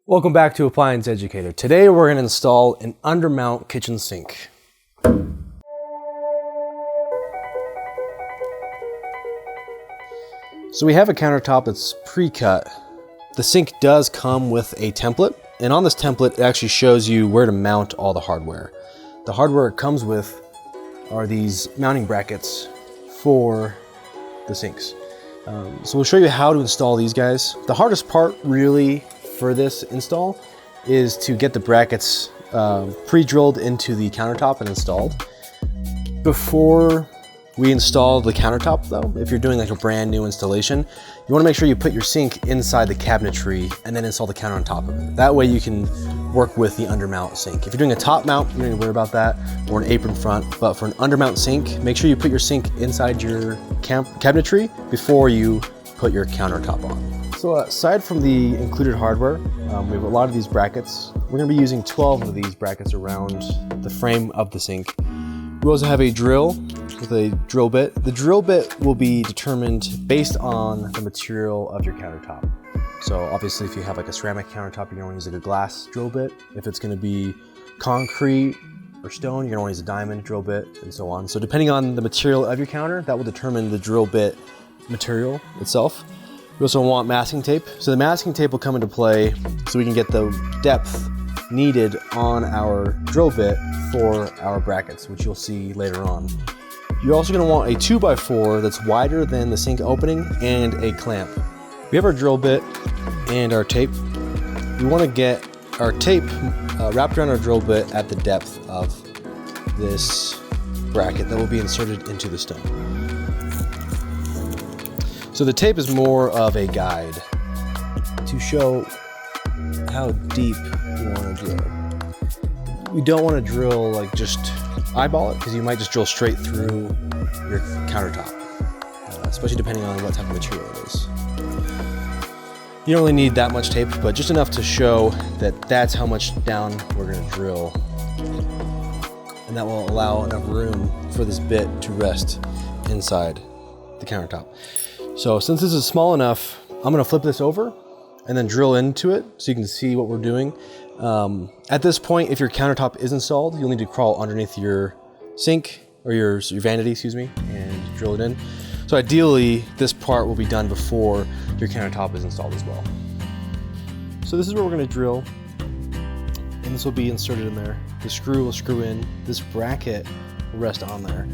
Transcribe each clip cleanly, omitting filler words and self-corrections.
Welcome back to Appliance Educator. Today we're going to install an undermount kitchen sink. So we have a countertop that's pre-cut. The sink does come with a template, and on this template it actually shows you where to mount all the hardware. The hardware it comes with are these mounting brackets for the sinks. So we'll show you how to install these guys. The hardest part really for this install is to get the brackets pre-drilled into the countertop and installed. Before we install the countertop though, if you're doing like a brand new installation, you want to make sure you put your sink inside the cabinetry and then install the counter on top of it. That way you can work with the undermount sink. If you're doing a top mount, you don't need to worry about that, or an apron front, but for an undermount sink, make sure you put your sink inside your cabinetry before you put your countertop on. So aside from the included hardware, we have a lot of these brackets. We're going to be using 12 of these brackets around the frame of the sink. We also have a drill with a drill bit. The drill bit will be determined based on the material of your countertop. So obviously if you have like a ceramic countertop, you're going to use like a glass drill bit. If it's going to be concrete or stone, you're going to use a diamond drill bit and so on. So depending on the material of your counter, that will determine the drill bit material itself. We also want masking tape. So the masking tape will come into play so we can get the depth needed on our drill bit for our brackets, which you'll see later on. You're also going to want a 2x4 that's wider than the sink opening and a clamp. We have our drill bit and our tape. We want to get our tape wrapped around our drill bit at the depth of this bracket that will be inserted into the stone. So the tape is more of a guide to show how deep you want to drill. You don't want to drill like just eyeball it, because you might just drill straight through your countertop, especially depending on what type of material it is. You don't really need that much tape, but just enough to show that that's how much down we're going to drill. And that will allow enough room for this bit to rest inside the countertop. So since this is small enough, I'm going to flip this over and then drill into it so you can see what we're doing. At this point, if your countertop is installed, you'll need to crawl underneath your sink or your vanity, and drill it in. So ideally, this part will be done before your countertop is installed as well. So this is where we're going to drill, and this will be inserted in there. The screw will screw in. This bracket will rest on there.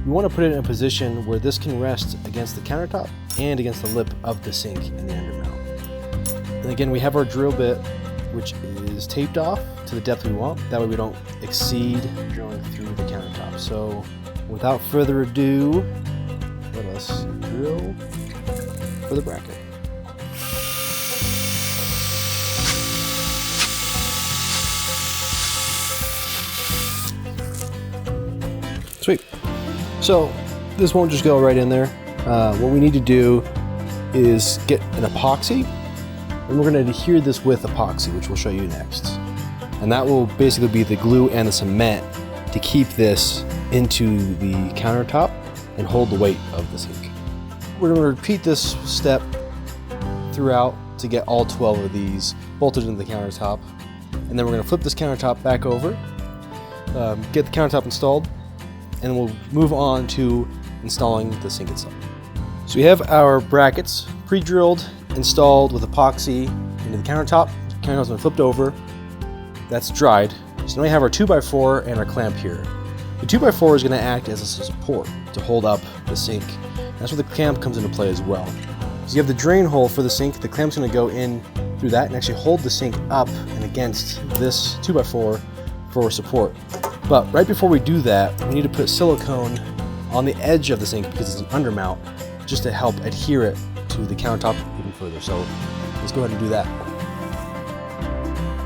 We want to put it in a position where this can rest against the countertop and against the lip of the sink in the undermount. And again, we have our drill bit, which is taped off to the depth we want. That way we don't exceed drilling through the countertop. So without further ado, let us drill for the bracket. Sweet. So this won't just go right in there. What we need to do is get an epoxy, and we're going to adhere this with epoxy, which we'll show you next. And that will basically be the glue and the cement to keep this into the countertop and hold the weight of the sink. We're going to repeat this step throughout to get all 12 of these bolted into the countertop. And then we're going to flip this countertop back over, get the countertop installed, and we'll move on to installing the sink itself. So we have our brackets pre-drilled, installed with epoxy into the countertop. The countertop's been flipped over. That's dried. So now we have our 2x4 and our clamp here. The 2x4 is going to act as a support to hold up the sink. That's where the clamp comes into play as well. So you have the drain hole for the sink. The clamp's going to go in through that and actually hold the sink up and against this 2x4 for support. But right before we do that, we need to put silicone on the edge of the sink because it's an undermount, just to help adhere it to the countertop even further. So let's go ahead and do that.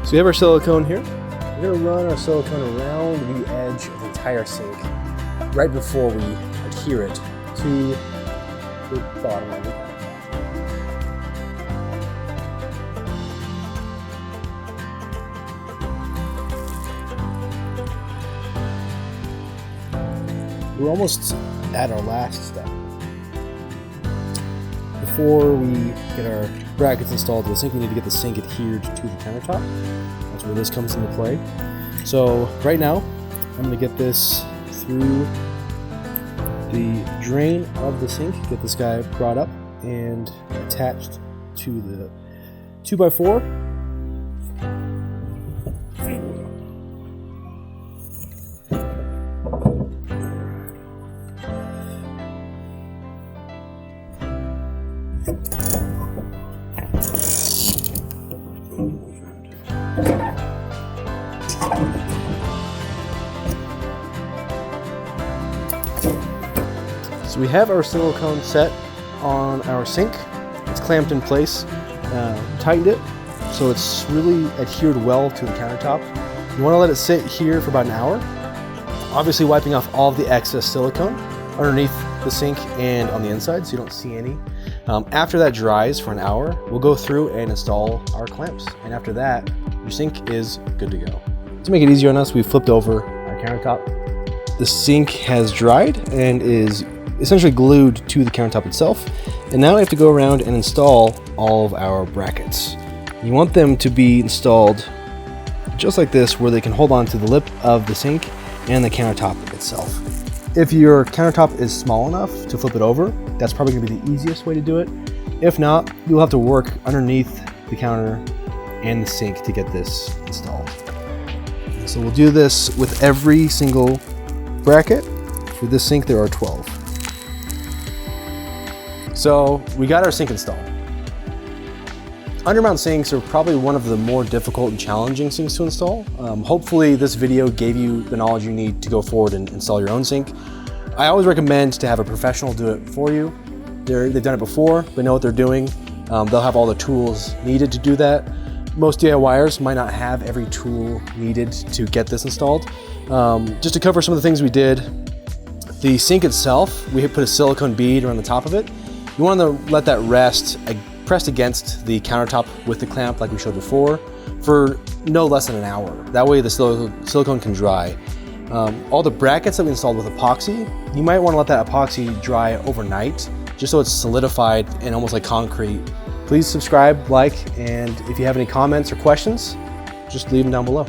So we have our silicone here. We're going to run our silicone around the edge of the entire sink right before we adhere it to the bottom of it. We're almost at our last step. Before we get our brackets installed to the sink, we need to get the sink adhered to the countertop. That's where this comes into play. So right now, I'm going to get this through the drain of the sink, get this guy brought up and attached to the 2x4. So we have our silicone set on our sink. It's clamped in place, tightened it, so it's really adhered well to the countertop. You want to let it sit here for about an hour, obviously wiping off all of the excess silicone underneath the sink and on the inside so you don't see any. After that dries for an hour, we'll go through and install our clamps. And after that, your sink is good to go. To make it easier on us, we flipped over our countertop. The sink has dried and is essentially glued to the countertop itself. And now we have to go around and install all of our brackets. You want them to be installed just like this, where they can hold on to the lip of the sink and the countertop itself. If your countertop is small enough to flip it over, that's probably gonna be the easiest way to do it. If not, you'll have to work underneath the counter and the sink to get this installed. So we'll do this with every single bracket. For this sink, there are 12. So we got our sink installed. Undermount sinks are probably one of the more difficult and challenging sinks to install. Hopefully this video gave you the knowledge you need to go forward and install your own sink. I always recommend to have a professional do it for you. They've done it before, they know what they're doing. They'll have all the tools needed to do that. Most DIYers might not have every tool needed to get this installed. Just to cover some of the things we did, the sink itself, we put a silicone bead around the top of it. You want to let that rest pressed against the countertop with the clamp like we showed before for no less than an hour. That way the silicone can dry. All the brackets that we installed with epoxy, you might want to let that epoxy dry overnight just so it's solidified and almost like concrete. Please subscribe, like, and if you have any comments or questions, just leave them down below.